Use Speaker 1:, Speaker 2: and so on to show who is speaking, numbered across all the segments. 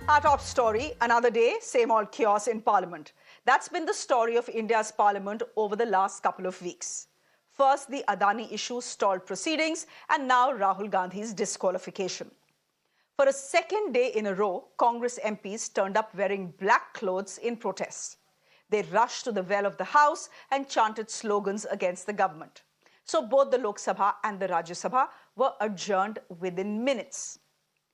Speaker 1: Our top story, another day, same old chaos in Parliament. That's been the story of India's Parliament over the last couple of weeks. First, the Adani issue stalled proceedings, and now Rahul Gandhi's disqualification. For a second day in a row, Congress MPs turned up wearing black clothes in protest. They rushed to the well of the House and chanted slogans against the government. So both the Lok Sabha and the Rajya Sabha were adjourned within minutes.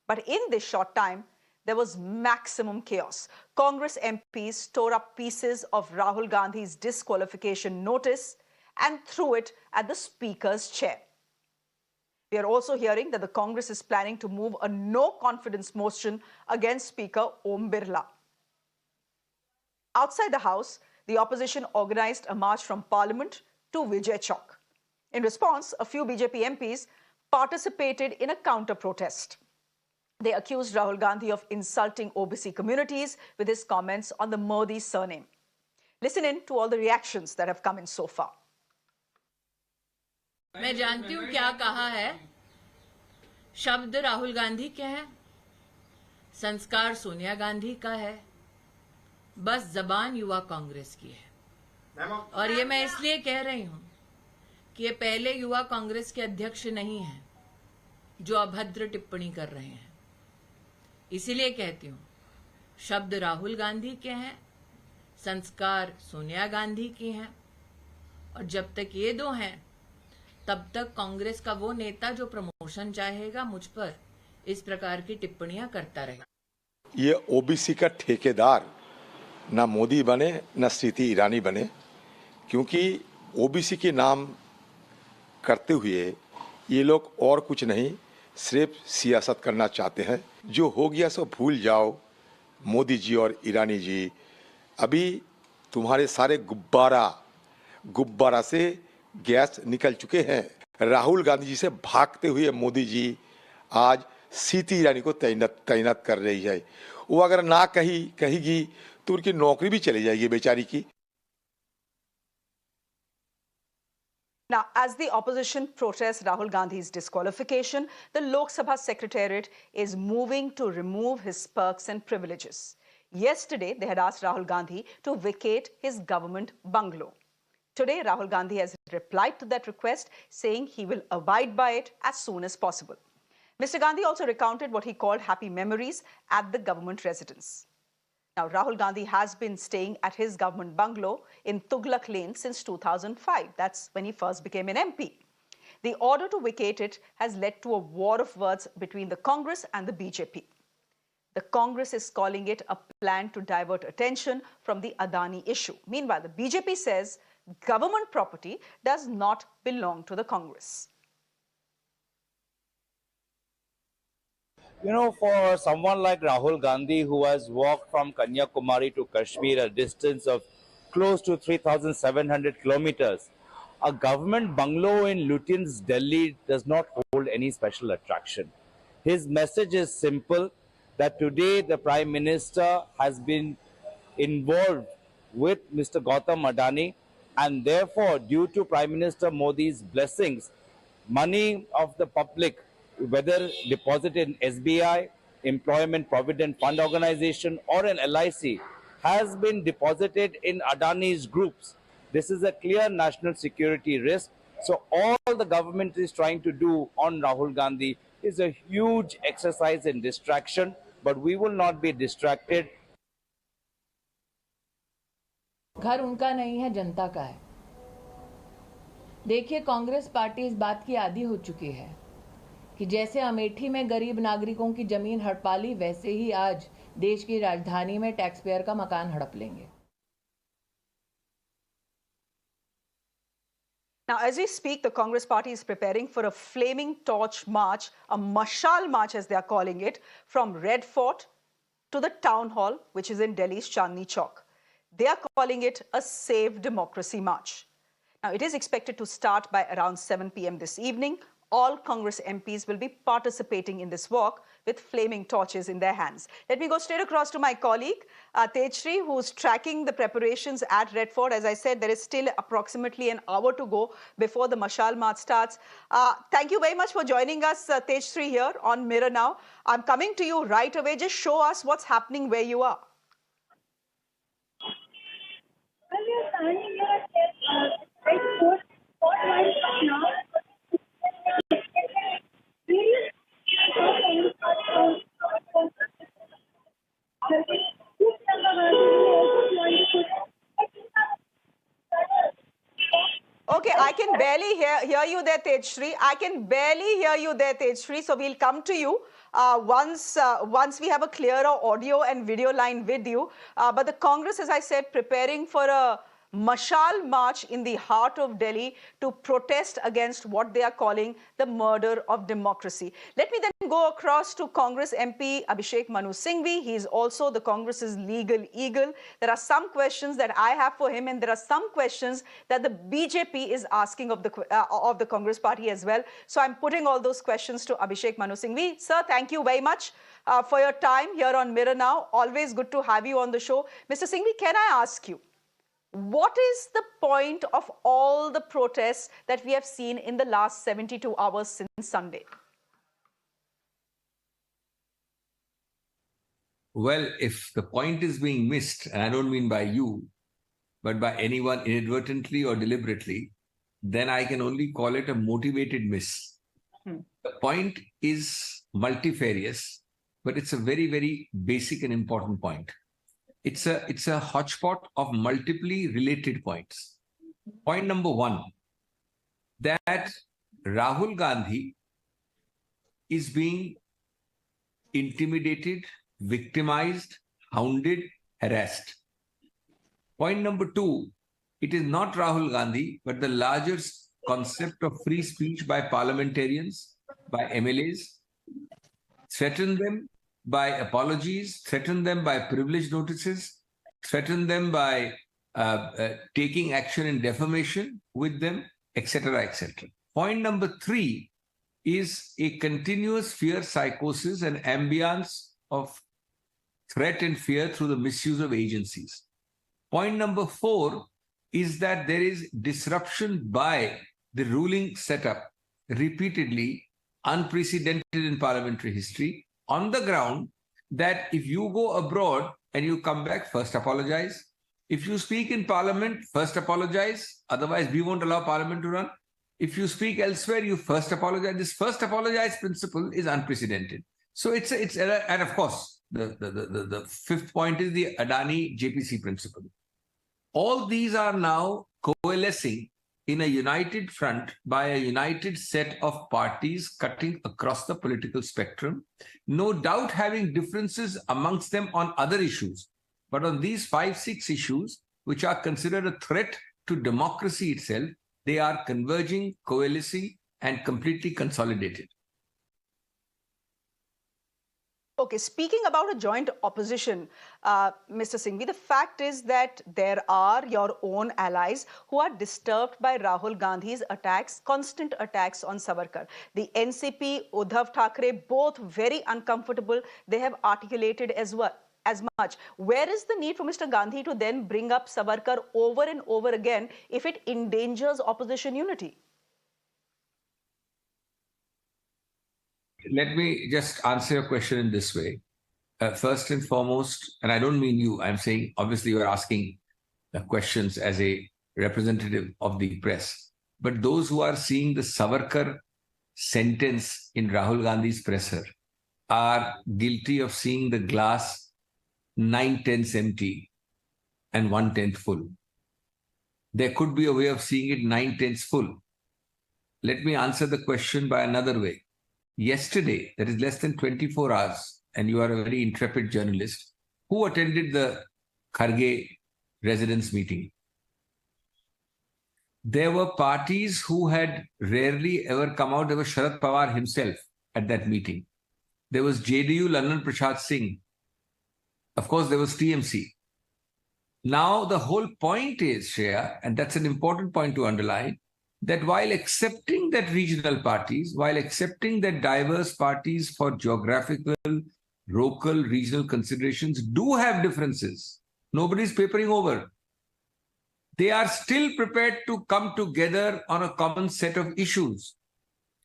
Speaker 1: But in this short time, there was maximum chaos. Congress MPs tore up pieces of Rahul Gandhi's disqualification notice and threw it at the Speaker's chair. We are also hearing that the Congress is planning to move a no-confidence motion against Speaker Om Birla. Outside the House, the opposition organized a march from Parliament to Vijay Chowk. In response, a few BJP MPs participated in a counter-protest. They accused Rahul Gandhi of insulting OBC communities with his comments on the Modi surname. Listen in to all the reactions that have come in so far.
Speaker 2: मैं जानती हूँ क्या कहा है. शब्द राहुल गांधी के हैं, संस्कार सोनिया गांधी का है, बस जबान युवा कांग्रेस की है. और ये मैं इसलिए कह रही हूँ कि ये पहले युवा कांग्रेस के अध्यक्ष नहीं हैं जो अभद्र टिप्पणी कर रहे हैं. इसीलिए कहती हूँ, शब्द राहुल गांधी के हैं, संस्कार सोनिया गांधी की हैं, और जब तक ये दो हैं तब तक कांग्रेस का वो नेता जो प्रमोशन चाहेगा मुझ पर इस प्रकार की टिप्पणियां करता रहेगा.
Speaker 3: ये ओबीसी का ठेकेदार ना मोदी बने ना स्मृति ईरानी बने, क्योंकि ओबीसी के नाम करते हुए ये लोग और कुछ नहीं, सिर्फ सियासत करना चाहते हैं. जो हो गया सो भूल जाओ. मोदी जी और ईरानी जी, अभी तुम्हारे सारे गुब्बारा से गैस निकल चुके हैं. राहुल गांधी जी से भागते हुए मोदी जी आज स्मृति ईरानी को तैनात कर रही है. वो अगर ना कहेगी तो उनकी नौकरी भी चली जाएगी बेचारी की.
Speaker 1: Now, as the opposition protests Rahul Gandhi's disqualification, the Lok Sabha Secretariat is moving to remove his perks and privileges. Yesterday, they had asked Rahul Gandhi to vacate his government bungalow. Today, Rahul Gandhi has replied to that request, saying he will abide by it as soon as possible. Mr. Gandhi also recounted what he called happy memories at the government residence. Now, Rahul Gandhi has been staying at his government bungalow in Tughlaq Lane since 2005. That's when he first became an MP. The order to vacate it has led to a war of words between the Congress and the BJP. The Congress is calling it a plan to divert attention from the Adani issue. Meanwhile, the BJP says government property does not belong to the Congress.
Speaker 4: You know, for someone like Rahul Gandhi, who has walked from Kanyakumari to Kashmir, a distance of close to 3,700 kilometers, a government bungalow in Lutyens, Delhi does not hold any special attraction. His message is simple, that today the Prime Minister has been involved with Mr. Gautam Adani, and therefore, due to Prime Minister Modi's blessings, money of the public, whether deposited in SBI, Employment Provident Fund Organization, or an LIC, has been deposited in Adani's groups. This is a clear national security risk. So all the government is trying to do on Rahul Gandhi is a huge exercise in distraction, but we will not be distracted.
Speaker 2: घर उनका नहीं है, जनता का है. देखिए, Congress party इस बात की आदी हो चुकी है कि जैसे अमेठी में गरीब नागरिकों की जमीन हड़प ली, वैसे ही आज देश की राजधानी में टैक्स पेयर का मकान हड़प लेंगे.
Speaker 1: Now, as we speak, the Congress party is preparing for a flaming torch march, a mashal march as they are calling it, from Red Fort to the town hall, which is in Delhi's Chandni Chowk. They are calling it a Save Democracy March. Now, it is expected to start by around 7 p.m. this evening All Congress MPs will be participating in this walk with flaming torches in their hands. Let me go straight across to my colleague, Tejshri, who's tracking the preparations at Red Fort. As I said, there is still approximately an hour to go before the Mashal March starts. Thank you very much for joining us, Tejshri, here on Mirror Now. I'm coming to you right away. Just show us what's happening where you are.
Speaker 5: Well, we are standing here at Red Fort. What miles from now?
Speaker 1: Okay, I can barely hear you there, Tejshri. I can barely hear you there, Tejshri. So we'll come to you once we have a clearer audio and video line with you. But the Congress, as I said, preparing for a Mashal March in the heart of Delhi to protest against what they are calling the murder of democracy. Let me then go across to Congress MP Abhishek Manu Singhvi. He is also the Congress's legal eagle. There are some questions that I have for him, and there are some questions that the BJP is asking of the Congress party as well. So I'm putting all those questions to Abhishek Manu Singhvi. Sir, thank you very much for your time here on Mirror Now. Always good to have you on the show. Mr. Singhvi, can I ask you, what is the point of all the protests that we have seen in the last 72 hours since Sunday?
Speaker 6: Well, if the point is being missed, and I don't mean by you, but by anyone inadvertently or deliberately, then I can only call it a motivated miss. The point is multifarious, but it's a very, very basic and important point. It's a hodgepodge of multiply related points. Point number one, that Rahul Gandhi is being intimidated, victimized, hounded, harassed. Point number two, it is not Rahul Gandhi, but the larger concept of free speech by parliamentarians, by MLAs, threaten them by apologies, threaten them by privilege notices, threaten them by taking action in defamation with them, etc., etc. Point number three is a continuous fear psychosis and ambience of threat and fear through the misuse of agencies. Point number four is that there is disruption by the ruling setup repeatedly, unprecedented in parliamentary history, on the ground that if you go abroad and you come back, first apologize. If you speak in parliament, first apologize. Otherwise, we won't allow parliament to run. If you speak elsewhere, you first apologize. This first apologize principle is unprecedented. So and of course, the fifth point is the Adani JPC principle. All these are now coalescing in a united front by a united set of parties cutting across the political spectrum, no doubt having differences amongst them on other issues. But on these 5-6 issues, which are considered a threat to democracy itself, they are converging, coalescing, and completely consolidated.
Speaker 1: Okay, speaking about a joint opposition, Mr. Singhvi, the fact is that there are your own allies who are disturbed by Rahul Gandhi's attacks, constant attacks on Savarkar. The NCP, Uddhav Thackeray, both very uncomfortable. They have articulated as much. Where is the need for Mr. Gandhi to then bring up Savarkar over and over again if it endangers opposition unity?
Speaker 6: Let me just answer your question in this way. First and foremost, and I don't mean you, I'm saying, obviously you're asking questions as a representative of the press, but those who are seeing the Savarkar sentence in Rahul Gandhi's presser are guilty of seeing the glass 9/10 empty and 1/10 full. There could be a way of seeing it 9/10 full. Let me answer the question by another way. Yesterday, that is less than 24 hours, and you are a very intrepid journalist, who attended the Kharge residence meeting? There were parties who had rarely ever come out. There was Sharad Pawar himself at that meeting. There was JDU, Lalan Prasad Singh. Of course, there was TMC. Now, the whole point is, Shreya, and that's an important point to underline, that while accepting that regional parties, while accepting that diverse parties for geographical, local, regional considerations do have differences, nobody's papering over. They are still prepared to come together on a common set of issues.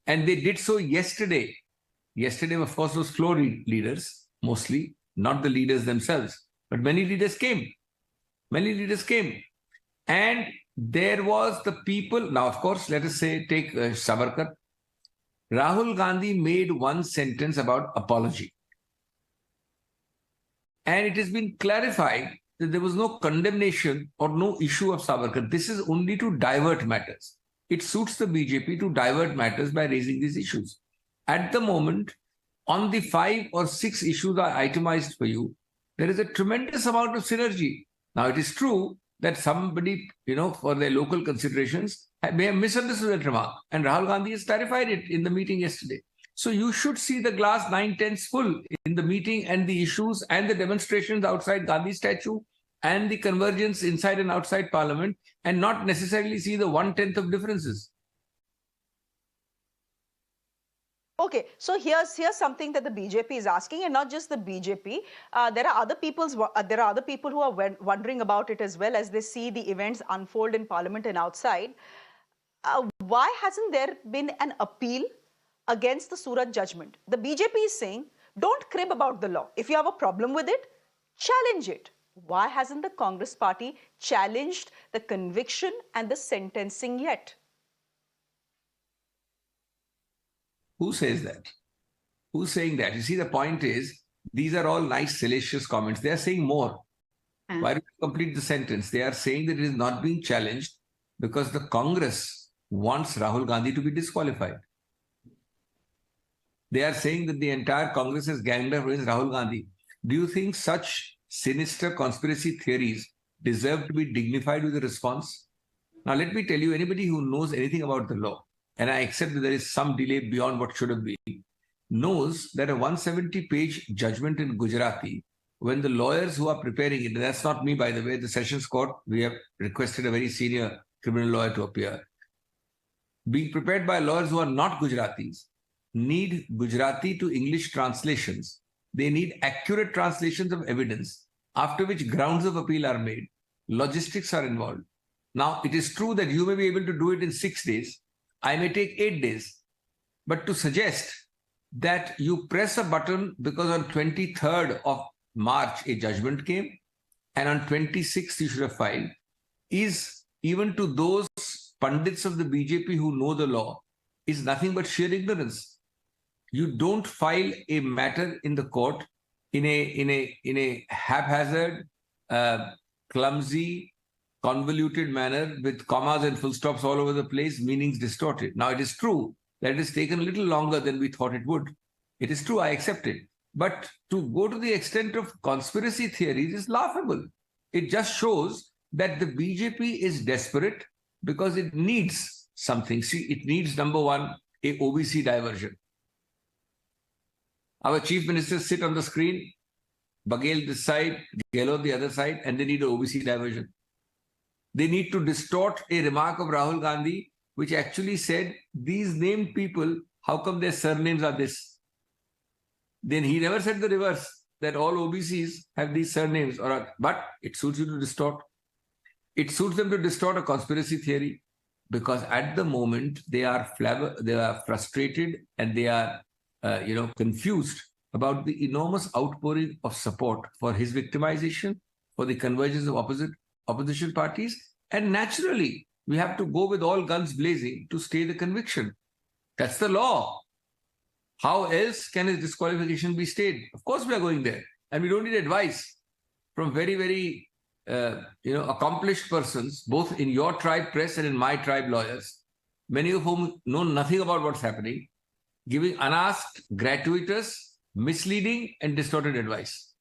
Speaker 6: And they did so yesterday. Yesterday, of course, was floor leaders, mostly, not the leaders themselves. But many leaders came. Many leaders came. And there was the people. Now, of course, let us say, take Savarkar. Rahul Gandhi made one sentence about apology. And it has been clarified that there was no condemnation or no issue of Savarkar. This is only to divert matters. It suits the BJP to divert matters by raising these issues. At the moment, on the 5 or 6 issues I itemized for you, there is a tremendous amount of synergy. Now, it is true that somebody, for their local considerations, may have misunderstood that remark. And Rahul Gandhi has clarified it in the meeting yesterday. So you should see the glass 9/10 full in the meeting and the issues and the demonstrations outside Gandhi statue and the convergence inside and outside Parliament, and not necessarily see the 1/10 of differences.
Speaker 1: Okay, so here's something that the BJP is asking, and not just the BJP. There are other people who are wondering about it as well, as they see the events unfold in Parliament and outside. Why hasn't there been an appeal against the Surat judgment? The BJP is saying, don't crib about the law. If you have a problem with it, challenge it. Why hasn't the Congress party challenged the conviction and the sentencing yet?
Speaker 6: Who says that? Who's saying that? You see, the point is, these are all nice, salacious comments. They are saying more. Why do you complete the sentence? They are saying that it is not being challenged because the Congress wants Rahul Gandhi to be disqualified. They are saying that the entire Congress has ganged up against Rahul Gandhi. Do you think such sinister conspiracy theories deserve to be dignified with a response? Now, let me tell you, anybody who knows anything about the law, and I accept that there is some delay beyond what should have been, knows that a 170-page judgment in Gujarati, when the lawyers who are preparing it, and that's not me, by the way, the Sessions Court, we have requested a very senior criminal lawyer to appear, being prepared by lawyers who are not Gujaratis, need Gujarati to English translations. They need accurate translations of evidence, after which grounds of appeal are made. Logistics are involved. Now, it is true that you may be able to do it in 6 days. I may take 8 days. But to suggest that you press a button because on 23rd of March a judgment came and on 26th you should have filed, is, even to those pundits of the BJP who know the law, is nothing but sheer ignorance. You don't file a matter in the court in a haphazard, clumsy, convoluted manner with commas and full stops all over the place, meanings distorted. Now, it is true that it has taken a little longer than we thought it would. It is true, I accept it. But to go to the extent of conspiracy theories is laughable. It just shows that the BJP is desperate because it needs something. See, it needs, number one, a OBC diversion. Our chief ministers sit on the screen, Baghel this side, Gehlot the other side, and they need an OBC diversion. They need to distort a remark of Rahul Gandhi, which actually said, these named people, how come their surnames are this? Then he never said the reverse, that all OBCs have these surnames. But it suits you to distort. It suits them to distort a conspiracy theory because at the moment they are frustrated and they are confused about the enormous outpouring of support for his victimization, for the convergence of opposition parties. And naturally, we have to go with all guns blazing to stay the conviction. That's the law. How else can his disqualification be stayed? Of course, we are going there. And we don't need advice from very, very accomplished persons, both in your tribe press and in my tribe lawyers, many of whom know nothing about what's happening, giving unasked, gratuitous, misleading, and distorted advice.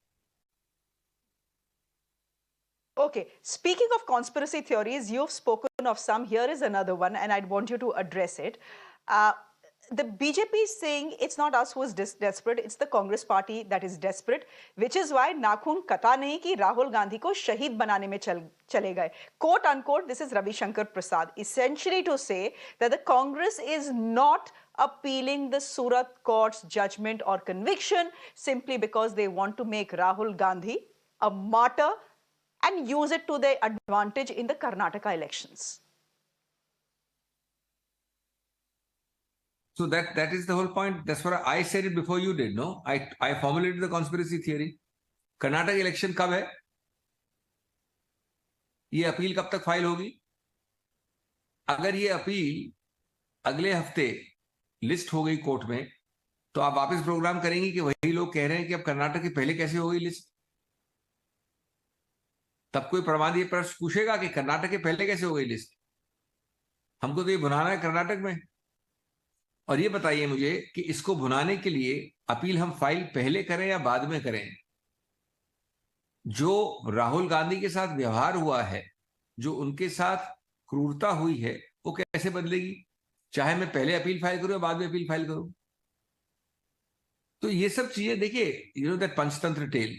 Speaker 1: Okay, speaking of conspiracy theories, you've spoken of some. Here is another one, and I'd want you to address it. the BJP is saying it's not us who is desperate, it's the Congress party that is desperate, which is why नाखून कटा नहीं कि राहुल गांधी को शहीद बनाने में चले गए. Quote unquote, this is Ravi Shankar Prasad, essentially to say that the Congress is not appealing the Surat court's judgment or conviction simply because they want to make Rahul Gandhi a martyr and use it to their advantage in the Karnataka elections.
Speaker 6: So that is the whole point. That's what I said it before you did, no? I formulated the conspiracy theory. Karnataka election कब है? ये appeal कब तक file होगी? अगर ये appeal अगले हफ्ते लिस्ट हो गई कोर्ट में, तो आप वापस प्रोग्राम करेंगे कि वही लोग कह रहे हैं कि अब कर्नाटक के पहले कैसे हो गई लिस्ट? तब कोई प्रमाद ये प्रश्न पूछेगा कि कर्नाटक के पहले कैसे हो गई लिस्ट? हमको तो ये भुनाना है कर्नाटक में. और ये बताइए मुझे कि इसको भुनाने के लिए अपील हम फाइल पहले करें या बाद में करें? जो राहुल गांधी के साथ व्यवहार हुआ है, जो उनके साथ क्रूरता हुई है, वो कैसे बदलेगी? चाहे मैं पहले अपील फाइल करूं या बाद में अपील फाइल करूं. तो ये सब चीजें देखिए, you know that Panchatantra tale,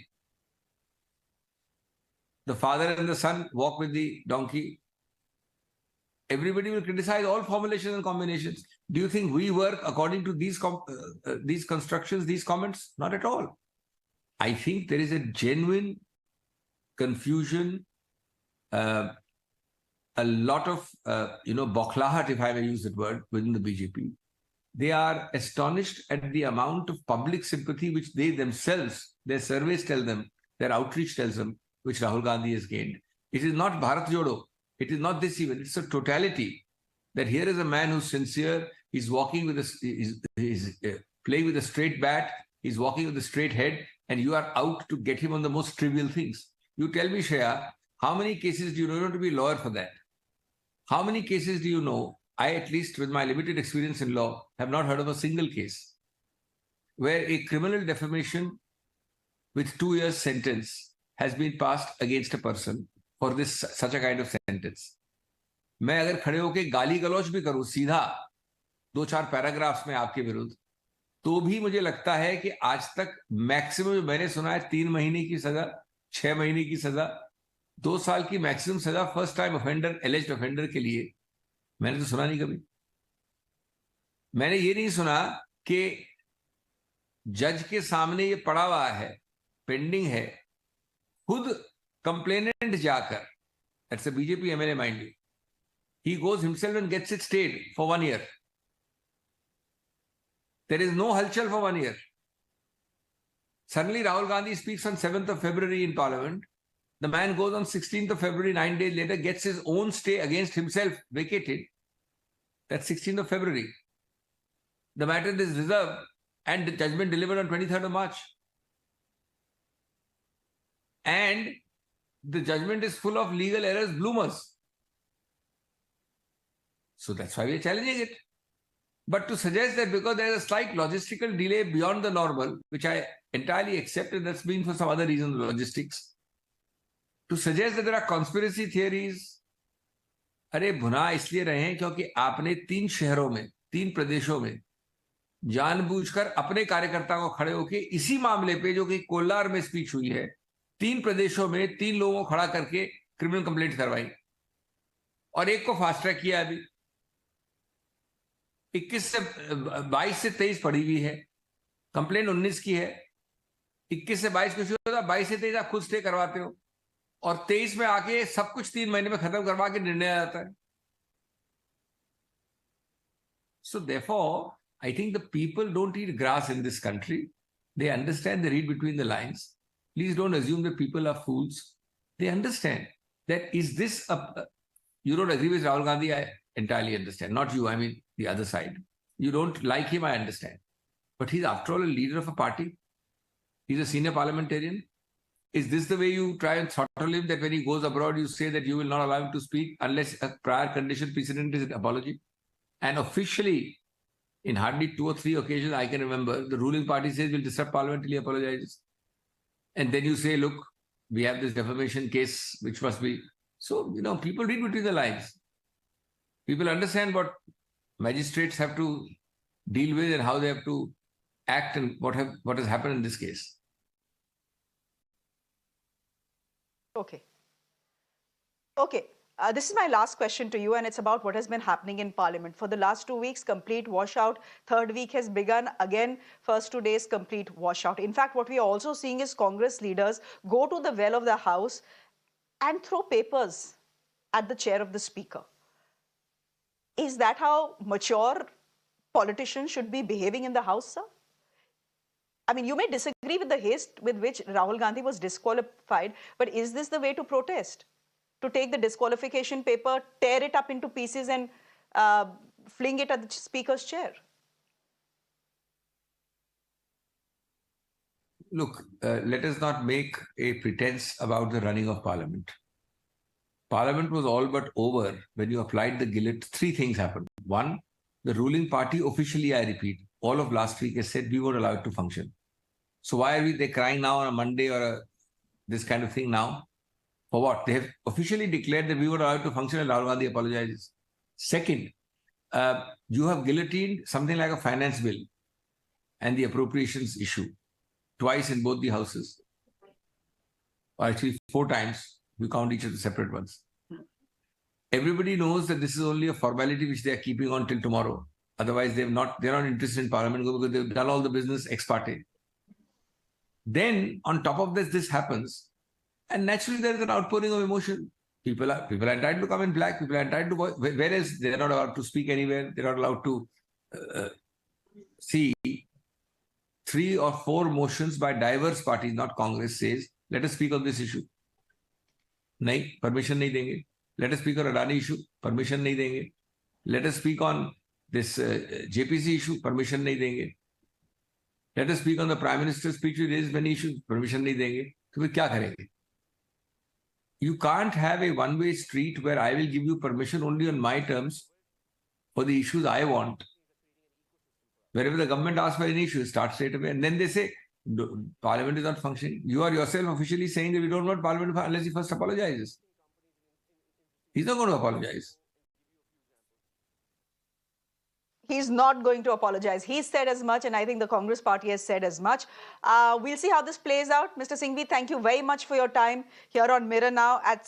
Speaker 6: the father and the son walk with the donkey. Everybody will criticize all formulations and combinations. Do you think we work according to these constructions, these comments? Not at all. I think there is a genuine confusion, a lot of, bochlahat, if I may use that word, within the BJP. They are astonished at the amount of public sympathy which they themselves, their surveys tell them, their outreach tells them, which Rahul Gandhi has gained. It is not Bharat Jodo. It is not this even. It's a totality. That here is a man who's sincere. He's walking with he's playing with a straight bat. He's walking with a straight head, and you are out to get him on the most trivial things. You tell me, Shreya, how many cases do you know? You don't have to be a lawyer for that. How many cases do you know? I, at least with my limited experience in law, have not heard of a single case where a criminal defamation with 2 years sentence has been passed against a person for this such a kind of sentence. मैं अगर खड़े होके गाली गलौज भी करूं सीधा 2-4 paragraphs में आपके विरुद्ध, तो भी मुझे लगता है कि आज तक मैक्सिमम जो मैंने सुना है 3 महीने की सजा, 6 महीने की सजा, 2 साल की मैक्सिमम सजा फर्स्ट टाइम ऑफेंडर, एलिज्ड ऑफेंडर के लिए मैंने तो सुना नहीं कभी. मैंने ये नहीं सुना कि जज के सामने ये पड़ा हुआ है, पेंडिंग है, खुद कंप्लेनेंट जाकर, that's a BJP MLA mind you, he goes himself and gets it stayed for 1 year. There is no halchal for 1 year. Suddenly Rahul Gandhi speaks on 7th of February in Parliament. The man goes on 16th of February, 9 days later, gets his own stay against himself vacated. That's 16th of February. The matter is reserved and the judgment delivered on 23rd of March. And the judgment is full of legal errors, bloomers. So that's why we are challenging it. But to suggest that because there is a slight logistical delay beyond the normal, which I entirely accept, and that's been for some other reasons, logistics, to suggest that there are conspiracy theories, अरे भुना इसलिए रहे हैं क्योंकि आपने 3 शहरों में, 3 प्रदेशों में जानबूझकर अपने कार्यकर्ता को खड़े होके इसी मामले पे, जो कि कोलार में स्पीच हुई है, 3 प्रदेशों में 3 लोगों को खड़ा करके क्रिमिनल कंप्लेंट करवाई और एक को फास्ट ट्रैक किया. अभी 22 से 23 पड़ी हुई है, कंप्लेंट 19 की है, 21 से 22 कुछ होता, 22 से 23 आप खुद स्टे करवाते हो और 23 में आके सब कुछ 3 महीने में खत्म करवा के निर्णय आ जाता है. So therefore, I think the people don't eat grass in this country. They understand, they read between the lines. Please don't assume that people are fools. They understand that you don't agree with Rahul Gandhi, I entirely understand. Not you, I mean the other side. You don't like him, I understand. But he's after all a leader of a party. He's a senior parliamentarian. Is this the way you try and throttle him, that when he goes abroad, you say that you will not allow him to speak unless a prior condition precedent is an apology? And officially, in hardly 2 or 3 occasions I can remember, the ruling party says we'll disrupt parliament till he apologizes. And then you say, look, we have this defamation case, which must be. So, people read between the lines. People understand what magistrates have to deal with and how they have to act and what has happened in this case.
Speaker 1: Okay. Okay. This is my last question to you, and it's about what has been happening in Parliament. For the last 2 weeks, complete washout. Third week has begun. Again, first 2 days, complete washout. In fact, what we are also seeing is Congress leaders go to the well of the House and throw papers at the chair of the Speaker. Is that how mature politicians should be behaving in the House, sir? I mean, you may disagree with the haste with which Rahul Gandhi was disqualified, but is this the way to protest? To take the disqualification paper, tear it up into pieces and fling it at the Speaker's chair?
Speaker 6: Look, let us not make a pretense about the running of Parliament. Parliament was all but over when you applied the gillet. Three things happened. One, the ruling party officially, I repeat, all of last week has said we were allowed to function. So why are they crying now on a Monday or this kind of thing now? For what? They have officially declared that we were allowed to function and Rahul Gandhi apologizes. Second, you have guillotined something like a finance bill and the appropriations issue twice in both the houses. Or actually 4 times. You count each of the separate ones. Everybody knows that this is only a formality which they are keeping on till tomorrow. Otherwise, they're not interested in Parliament because they've done all the business ex parte. Then, on top of this happens, and naturally there is an outpouring of emotion. People are entitled to come in black. People are entitled to voice, whereas they're not allowed to speak anywhere. They're not allowed to see 3 or 4 motions by diverse parties, not Congress, says, let us speak on this issue. नहीं, permission नहीं देंगे. Let us speak on Adani issue, permission नहीं देंगे. Let us speak on this JPC issue, permission नहीं देंगे. Let us speak on the Prime Minister's speech with raised many issues, permission नहीं देंगे. तो फिर क्या करेंगे? You can't have a one-way street where I will give you permission only on my terms for the issues I want. Wherever the government asks for any issue, start straight away. And then they say, Parliament is not functioning. You are yourself officially saying that we don't want Parliament unless he first apologizes. He's not going to apologize.
Speaker 1: He's not going to apologize. He said as much, and I think the Congress party has said as much. We'll see how this plays out. Mr. Singhvi, thank you very much for your time here on Mirror Now at